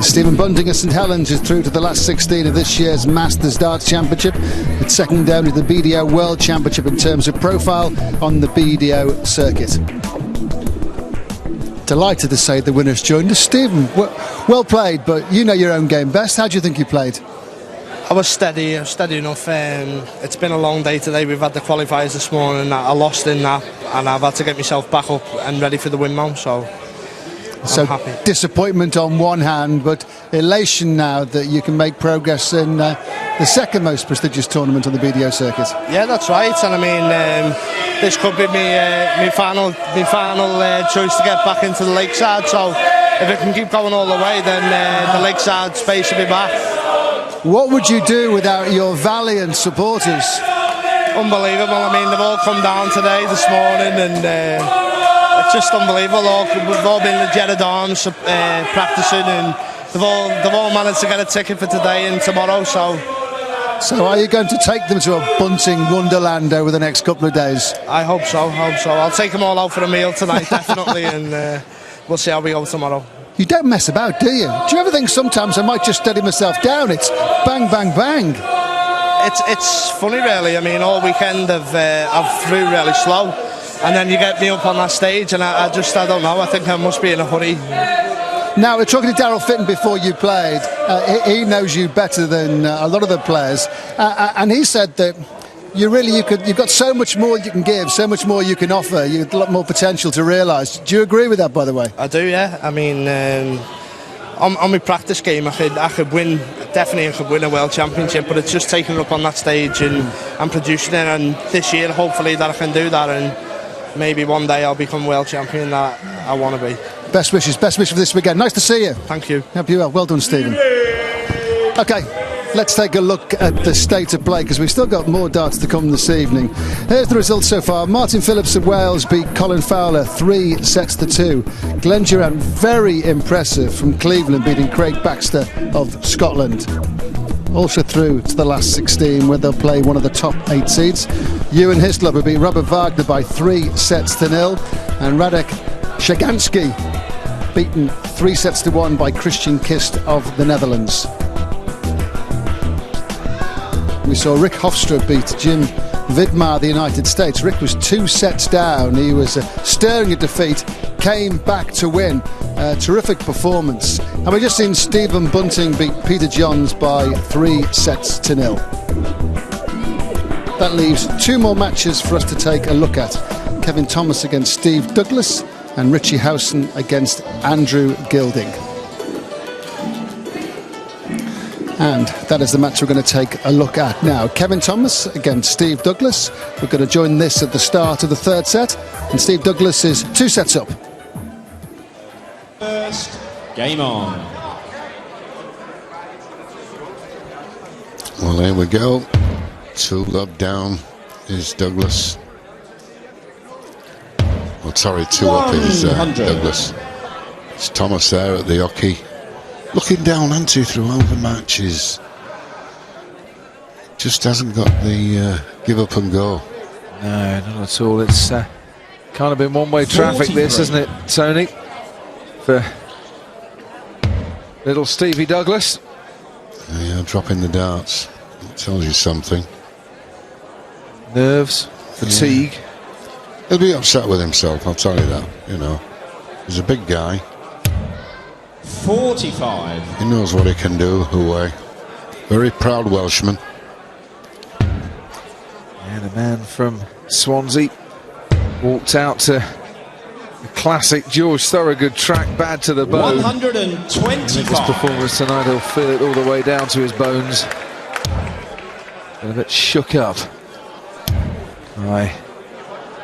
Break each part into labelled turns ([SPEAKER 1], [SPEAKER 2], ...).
[SPEAKER 1] Stephen Bunting of St Helens is through to the last 16 of this year's Masters Darts Championship. It's second down to the BDO World Championship in terms of profile on the BDO circuit. Delighted to say the winner's joined us. Stephen, well played, but you know your own game best. How do you think you played?
[SPEAKER 2] I was steady enough. It's been a long day today. We've had the qualifiers this morning. I lost in that, and I've had to get myself back up and ready for the Winmau, so I'm happy.
[SPEAKER 1] Disappointment on one hand, but elation now that you can make progress in the second most prestigious tournament on the BDO circuit.
[SPEAKER 2] Yeah, that's right. And I mean, this could be my final choice to get back into the Lakeside. So if it can keep going all the way, then the Lakeside space will be back.
[SPEAKER 1] What would you do without your valiant supporters?
[SPEAKER 2] Unbelievable. I mean, they've all come down today, this morning, and it's just unbelievable. We've all been at Jeddah Dawns practicing, and they've all managed to get a ticket for today and tomorrow. So
[SPEAKER 1] are you going to take them to a Bunting wonderland over the next couple of days?
[SPEAKER 2] I hope so. I'll take them all out for a meal tonight, definitely, and we'll see how we go tomorrow.
[SPEAKER 1] You don't mess about, do you? Do you ever think sometimes I might just steady myself down? It's bang, bang, bang.
[SPEAKER 2] It's funny, really. I mean, all weekend I've flew really slow, and then you get me up on that stage, and I don't know. I think I must be in a hurry.
[SPEAKER 1] Now, we're talking to Darryl Fitton before you played. He knows you better than a lot of the players, and he said that you've got so much more you can give, so much more you can offer. You've got a lot more potential to realise. Do you agree with that, by the way?
[SPEAKER 2] I do, yeah. I mean, on my practice game, I could win. Definitely, I could win a World Championship, but it's just taking it up on that stage and producing it. And this year, hopefully, that I can do that, and maybe one day I'll become World Champion that I want to be.
[SPEAKER 1] Best wishes for this weekend. Nice to see you.
[SPEAKER 2] Thank you.
[SPEAKER 1] Hope you well. Well done, Stephen. Okay. Let's take a look at the state of play, because we've still got more darts to come this evening. Here's the results so far. Martin Phillips of Wales beat Colin Fowler 3-2. Glenn Durant, very impressive, from Cleveland, beating Craig Baxter of Scotland. Also through to the last 16, where they'll play one of the top 8 seeds. Ewan Hislop beat Robert Wagner by 3-0, and Radek Shagansky beaten 3-1 by Christian Kist of the Netherlands. We saw Rick Hofstra beat Jim Vidmar of the United States. Rick was 2 sets down. He was stirring a defeat, came back to win. Terrific performance. And we've just seen Stephen Bunting beat Peter Johns by 3-0. That leaves 2 more matches for us to take a look at. Kevin Thomas against Steve Douglas, and Richie Howson against Andrew Gilding. And that is the match we're going to take a look at now. Kevin Thomas against Steve Douglas. We're going to join this at the start of the 3rd set, and Steve Douglas is 2 sets up.
[SPEAKER 3] First, game on.
[SPEAKER 4] Well, there we go. 2 love down is Douglas. Well, sorry, 2 up is Douglas. It's Thomas there at the hockey. Looking down, Antti, throughout the matches. Just hasn't got the give up and go.
[SPEAKER 5] No, not at all. It's kind of been one-way traffic, this, isn't it, Tony? For little Stevie Douglas.
[SPEAKER 4] Yeah, dropping the darts. It tells you something.
[SPEAKER 5] Nerves, fatigue.
[SPEAKER 4] Yeah. He'll be upset with himself, I'll tell you that. You know, he's a big guy.
[SPEAKER 3] 45.
[SPEAKER 4] He knows what he can do away. Very proud Welshman.
[SPEAKER 5] And a man from Swansea walked out to the classic George Thorogood track, bad to the bone.
[SPEAKER 3] 125.
[SPEAKER 5] In this performance tonight, he'll feel it all the way down to his bones. A bit shook up by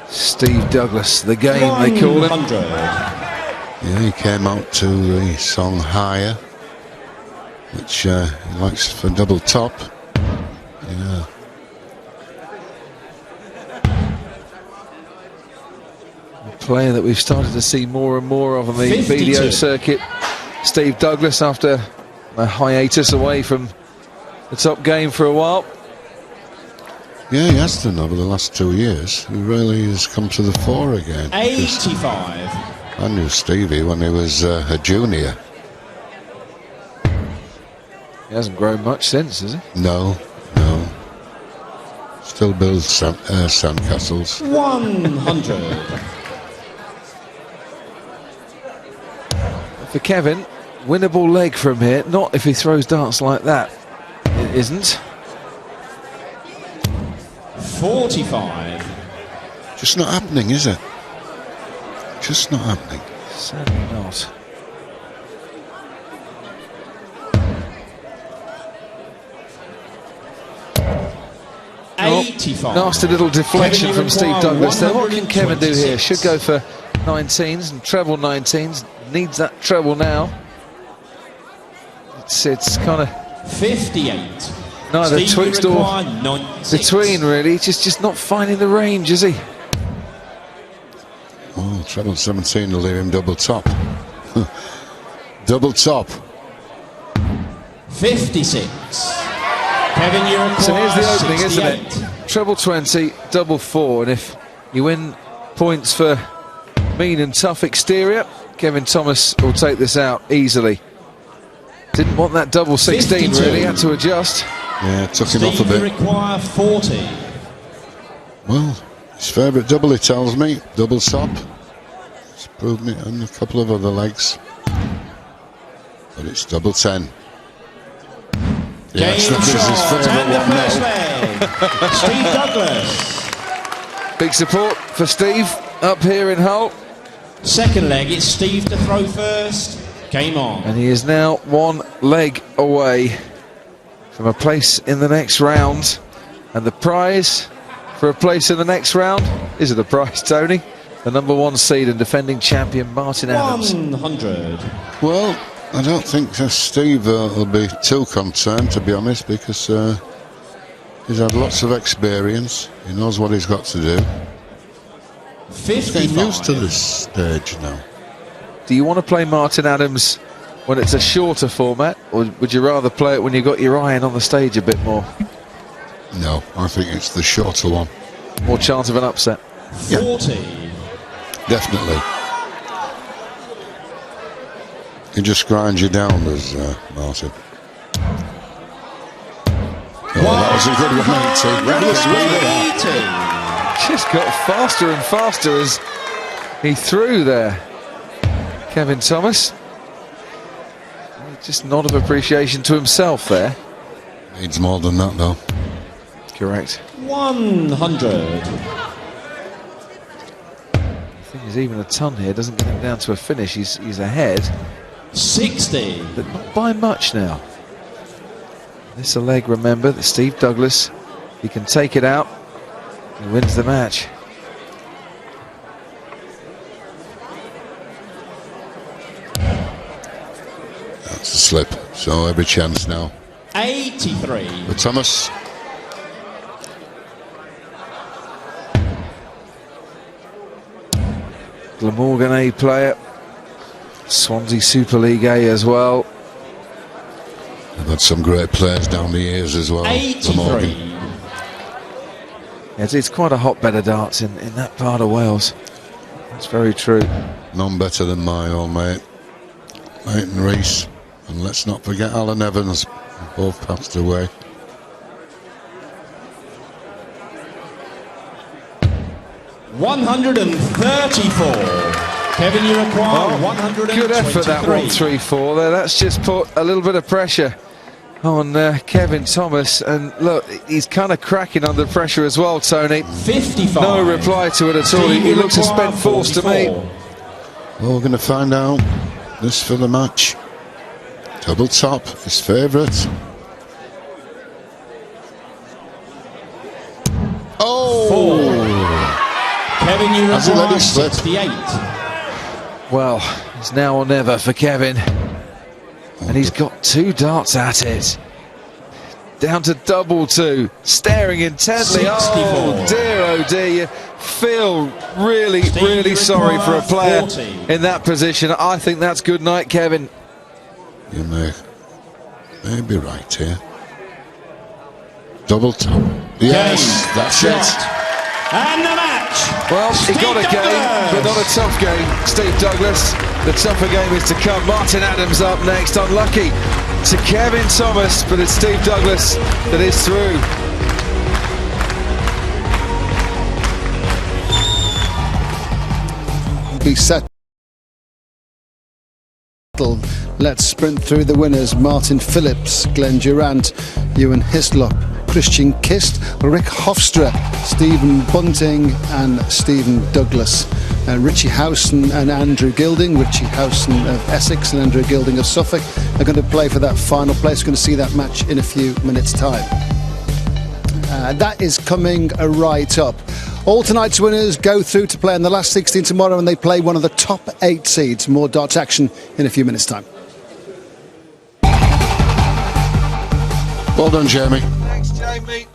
[SPEAKER 5] Steve Douglas. The game, they call it.
[SPEAKER 4] Yeah, he came out to the song Higher, which he likes for double top. Yeah.
[SPEAKER 5] A player that we've started to see more and more of on the 52. BDO circuit. Steve Douglas, after a hiatus away from the top game for a while.
[SPEAKER 4] Yeah, he has done over the last 2 years. He really has come to the fore again.
[SPEAKER 3] 85.
[SPEAKER 4] I knew Stevie when he was a junior.
[SPEAKER 5] He hasn't grown much since, has he?
[SPEAKER 4] No. Still builds sandcastles.
[SPEAKER 3] 100.
[SPEAKER 5] For Kevin, winnable leg from here. Not if he throws darts like that. It isn't.
[SPEAKER 3] 45.
[SPEAKER 4] Just not happening, is it? Just not happening.
[SPEAKER 5] Sadly not. Oh,
[SPEAKER 3] 85.
[SPEAKER 5] nasty little deflection
[SPEAKER 3] Kevin,
[SPEAKER 5] from Steve
[SPEAKER 3] require
[SPEAKER 5] Douglas there. What can Kevin do here?
[SPEAKER 3] 126.
[SPEAKER 5] Should go for 19s and treble 19s. Needs that treble now. It's kind of
[SPEAKER 3] 58.
[SPEAKER 5] neither
[SPEAKER 3] Steve,
[SPEAKER 5] twixt
[SPEAKER 3] you
[SPEAKER 5] or
[SPEAKER 3] require 96.
[SPEAKER 5] between, really. Just not finding the range, is he?
[SPEAKER 4] Oh, treble 17 will leave him double top. Double top.
[SPEAKER 3] 56. Kevin, you require
[SPEAKER 5] So here's the opening,
[SPEAKER 3] 68.
[SPEAKER 5] isn't it? Treble 20, double 4, and if you win points for mean and tough exterior, Kevin Thomas will take this out easily. Didn't want that double 16
[SPEAKER 3] 52.
[SPEAKER 5] really, had to adjust.
[SPEAKER 4] Yeah, took him
[SPEAKER 3] Steve,
[SPEAKER 4] off a
[SPEAKER 3] you
[SPEAKER 4] bit.
[SPEAKER 3] require 40.
[SPEAKER 4] Well, his favourite double, he tells me. Double top. He's proven it on a couple of other legs. But it's double 10. Yeah,
[SPEAKER 3] Game
[SPEAKER 4] that is his
[SPEAKER 3] shot,
[SPEAKER 4] favourite
[SPEAKER 3] and the
[SPEAKER 4] one
[SPEAKER 3] first
[SPEAKER 4] now.
[SPEAKER 3] leg. Steve Douglas.
[SPEAKER 5] Big support for Steve up here in Hull.
[SPEAKER 3] Second leg, it's Steve to throw first. Game on.
[SPEAKER 5] And he is now one leg away from a place in the next round. And the prize for a place in the next round, is it a prize, Tony? The #1 seed and defending champion Martin Adams.
[SPEAKER 3] 100.
[SPEAKER 4] Well, I don't think Steve will be too concerned, to be honest, because he's had lots of experience. He knows what he's got to do. He's
[SPEAKER 3] 55.
[SPEAKER 4] getting used to this stage now.
[SPEAKER 5] Do you want to play Martin Adams when it's a shorter format, or would you rather play it when you got your iron on the stage a bit more?
[SPEAKER 4] No, I think it's the shorter one.
[SPEAKER 5] More chance of an upset?
[SPEAKER 3] 40.
[SPEAKER 4] Definitely. He just grinds you down, does Martin. Oh, that was a good one, mate. Reckless with that.
[SPEAKER 5] Just got faster and faster as he threw there. Kevin Thomas. Just nod of appreciation to himself there.
[SPEAKER 4] Needs more than that, though.
[SPEAKER 5] Correct.
[SPEAKER 3] 100.
[SPEAKER 5] I think there's even a ton here. Doesn't get him down to a finish. He's ahead,
[SPEAKER 3] 60.
[SPEAKER 5] but not by much now. This a leg, remember, that Steve Douglas, he can take it out. He wins the match.
[SPEAKER 4] That's a slip, so every chance now.
[SPEAKER 3] 83.
[SPEAKER 4] But Thomas.
[SPEAKER 5] Glamorgan A player, Swansea Super League A as well.
[SPEAKER 4] They've had some great players down the years as well.
[SPEAKER 3] 83.
[SPEAKER 5] It's quite a hotbed of darts in that part of Wales. That's very true.
[SPEAKER 4] None better than my old mate, Leighton Rees. And let's not forget Alan Evans, both passed away.
[SPEAKER 3] $134. Kevin, you require 123.
[SPEAKER 5] Good effort that 1-3-4 there. That's just put a little bit of pressure on Kevin Thomas, and look, he's kind of cracking under pressure as well, Tony.
[SPEAKER 3] 55.
[SPEAKER 5] No reply to it at all. He looks a spent force to me.
[SPEAKER 4] Well, we're going to find out this for the match. Double top, his favourite. Oh!
[SPEAKER 3] Kevin, you
[SPEAKER 4] Has he let
[SPEAKER 3] require
[SPEAKER 4] it slip?
[SPEAKER 3] 68.
[SPEAKER 5] Well, it's now or never for Kevin. And he's got two darts at it. Down to double two. Staring intently.
[SPEAKER 3] 64.
[SPEAKER 5] Oh dear, you feel really,
[SPEAKER 3] Steve,
[SPEAKER 5] really
[SPEAKER 3] you
[SPEAKER 5] sorry for a player
[SPEAKER 3] require 40.
[SPEAKER 5] in that position. I think that's good night, Kevin.
[SPEAKER 4] You may be right here. Double top. Yes,
[SPEAKER 3] Game,
[SPEAKER 4] that's
[SPEAKER 3] shot.
[SPEAKER 4] it.
[SPEAKER 3] And the match
[SPEAKER 5] Well, he
[SPEAKER 3] Steve
[SPEAKER 5] got a game, but not a tough game. Steve Douglas, the tougher game is to come. Martin Adams up next, unlucky to Kevin Thomas, but it's Steve Douglas that is through.
[SPEAKER 1] Be settled. Let's sprint through the winners. Martin Phillips, Glenn Durant, Ewan Hislop, Christian Kist, Rick Hofstra, Stephen Bunting and Stephen Douglas. Richie Howson and Andrew Gilding. Richie Howson of Essex and Andrew Gilding of Suffolk are going to play for that final place. We're going to see that match in a few minutes' time. That is coming right up. All tonight's winners go through to play in the last 16 tomorrow, and they play one of the top 8 seeds. More darts action in a few minutes' time.
[SPEAKER 4] Well done, Jamie.
[SPEAKER 5] Thanks, Jamie.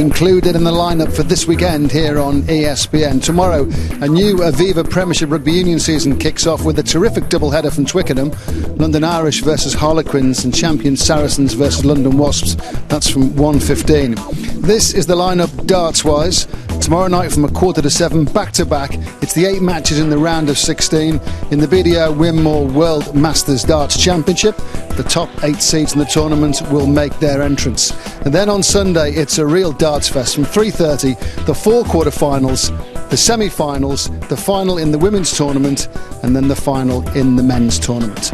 [SPEAKER 1] included in the lineup for this weekend here on ESPN. Tomorrow, a new Aviva Premiership Rugby Union season kicks off with a terrific double-header from Twickenham. London Irish versus Harlequins and champion Saracens versus London Wasps. That's from 1:15. This is the lineup darts-wise. Tomorrow night from 6:45, back-to-back. It's the 8 matches in the round of 16 in the BDO Winmau World Masters Darts Championship. The top 8 seeds in the tournament will make their entrance. And then on Sunday, it's a real darts fest from 3:30, the 4 quarter-finals, the semi-finals, the final in the women's tournament, and then the final in the men's tournament.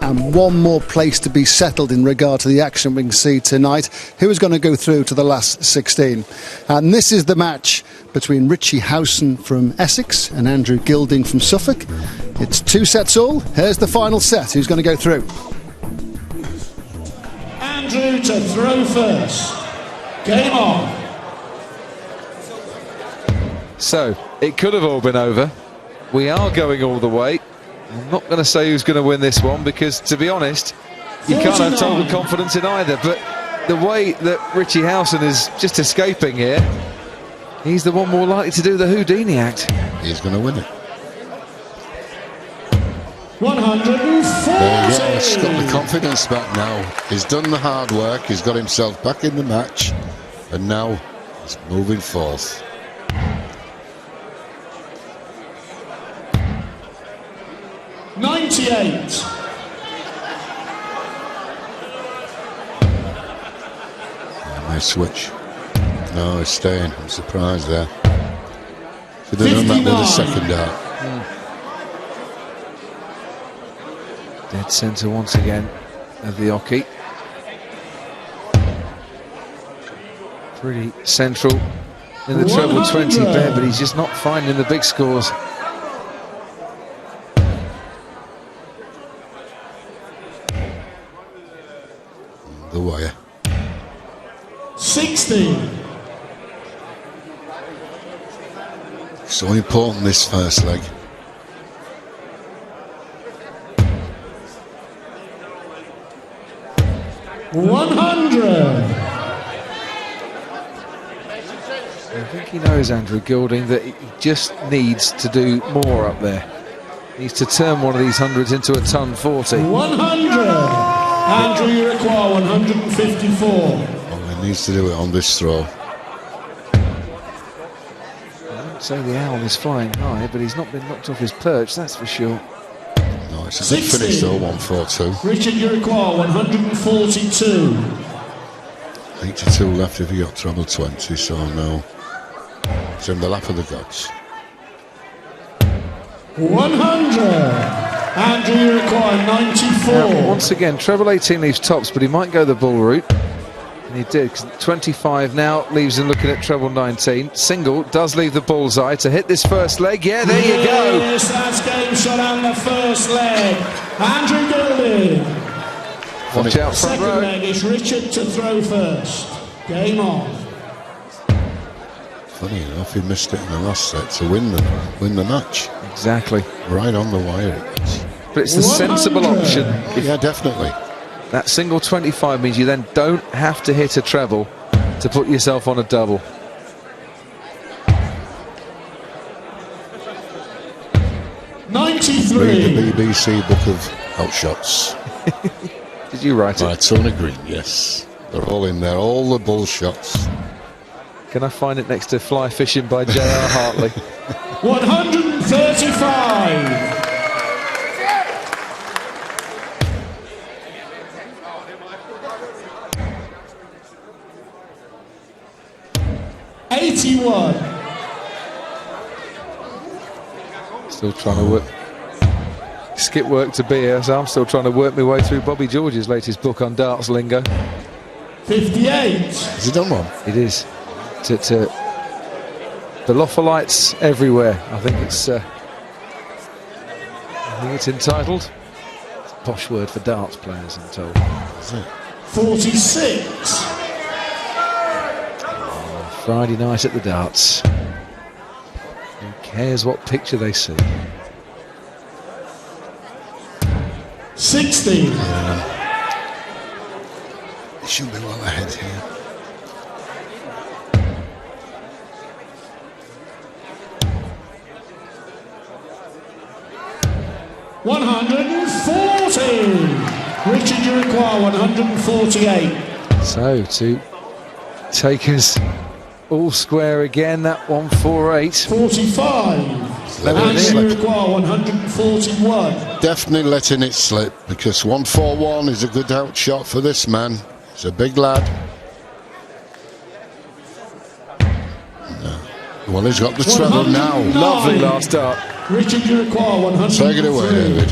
[SPEAKER 1] And one more place to be settled in regard to the action we can see tonight. Who is going to go through to the last 16? And this is the match between Richie Howson from Essex and Andrew Gilding from Suffolk. It's 2 sets all. Here's the final set. Who's going to go through?
[SPEAKER 3] Andrew to throw first. Game on.
[SPEAKER 5] So, it could have all been over. We are going all the way. I'm not going to say who's going to win this one because, to be honest, you can't have total confidence in either. But the way that Richie Howson is just escaping here, he's the one more likely to do the Houdini act.
[SPEAKER 4] He's going to win it.
[SPEAKER 3] 140.
[SPEAKER 4] There you go. He's got the confidence back now. He's done the hard work. He's got himself back in the match. And now he's moving forth. Nice switch. No, he's staying. I'm surprised there. Should have done that with the second dart.
[SPEAKER 5] Dead centre once again of the Oki. Pretty central in the treble 20 bed, but he's just not finding the big scores.
[SPEAKER 4] The wire.
[SPEAKER 3] 60.
[SPEAKER 4] So important this first leg.
[SPEAKER 3] $100.
[SPEAKER 5] I think he knows, Andrew Gilding, that he just needs to do more up there. He needs to turn one of these hundreds into a ton 40.
[SPEAKER 3] 100. Andrew, you require 154.
[SPEAKER 4] Well, he needs to do it on this throw.
[SPEAKER 5] I wouldn't say the owl is flying high, but he's not been knocked off his perch, that's for sure.
[SPEAKER 4] No, it's a big finish though, 142.
[SPEAKER 3] Richard, you require 142.
[SPEAKER 4] 82 left if he got treble 20, so no. It's in the lap of the gods.
[SPEAKER 3] 100. Andrew, you require 94.
[SPEAKER 5] Now, once again, treble 18 leaves tops, but he might go the bull route. And he did, because 25 now leaves him looking at treble 19. Single does leave the bullseye to hit this first leg. Yeah, there you go.
[SPEAKER 3] Yes, that's game shot on the first leg. Andrew Gilding.
[SPEAKER 5] Watch out front row.
[SPEAKER 3] Second leg is Richard to throw first. Game on.
[SPEAKER 4] Funny enough, he missed it in the last set to win the match.
[SPEAKER 5] Exactly.
[SPEAKER 4] Right on the wire.
[SPEAKER 5] But it's the sensible option.
[SPEAKER 4] Yeah, definitely.
[SPEAKER 5] That single 25 means you then don't have to hit a treble to put yourself on a double.
[SPEAKER 4] Read the BBC book of outshots.
[SPEAKER 5] Did you write it?
[SPEAKER 4] By Tony Green, yes. They're all in there, all the bull shots.
[SPEAKER 5] Can I find it next to Fly Fishing by J.R. Hartley?
[SPEAKER 3] 135.
[SPEAKER 5] Still trying to work. Skip work to be here, so I'm still trying to work my way through Bobby George's latest book on darts lingo.
[SPEAKER 3] 58.
[SPEAKER 4] Has he done one?
[SPEAKER 5] It is. To Belophylites everywhere. I think it's entitled. It's a posh word for darts players, I'm told.
[SPEAKER 4] Is it?
[SPEAKER 3] 46.
[SPEAKER 5] Friday night at the darts. Who cares what picture they see?
[SPEAKER 3] 60.
[SPEAKER 4] He should be well ahead here.
[SPEAKER 3] 140. Richard, you require 148.
[SPEAKER 5] So to take us all square again, that 148.
[SPEAKER 3] 45. And you require 141.
[SPEAKER 4] Definitely letting it slip, because 141 is a good outshot for this man. He's a big lad. Well, he's got the treble now.
[SPEAKER 5] Lovely last start.
[SPEAKER 3] Richard, you require 103.
[SPEAKER 4] Take it away, David.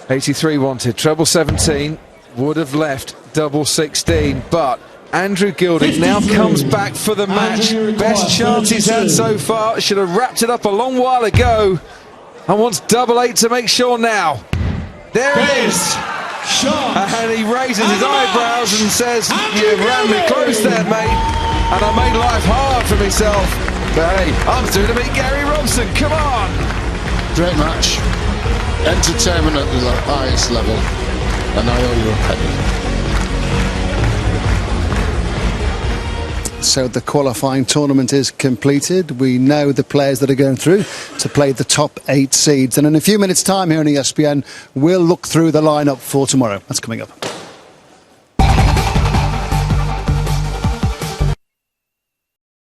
[SPEAKER 5] 83 wanted, treble 17, would have left double 16, but Andrew Gilding
[SPEAKER 3] 53.
[SPEAKER 5] now comes back for the match.
[SPEAKER 3] Andrew
[SPEAKER 5] Best chance he's had
[SPEAKER 3] 32.
[SPEAKER 5] so far. Should have wrapped it up a long while ago, and wants double 8 to make sure now. There it is.
[SPEAKER 3] Shot.
[SPEAKER 5] And he raises his eyebrows and says, "You ran me close there, mate, and I made life hard for myself. But hey, I'm due to meet Gary Robson. Come on."
[SPEAKER 4] Great match. Entertainment at the highest level. And I owe you a penny.
[SPEAKER 1] So the qualifying tournament is completed. We know the players that are going through to play the top 8 seeds. And in a few minutes' time here on ESPN, we'll look through the lineup for tomorrow. That's coming up.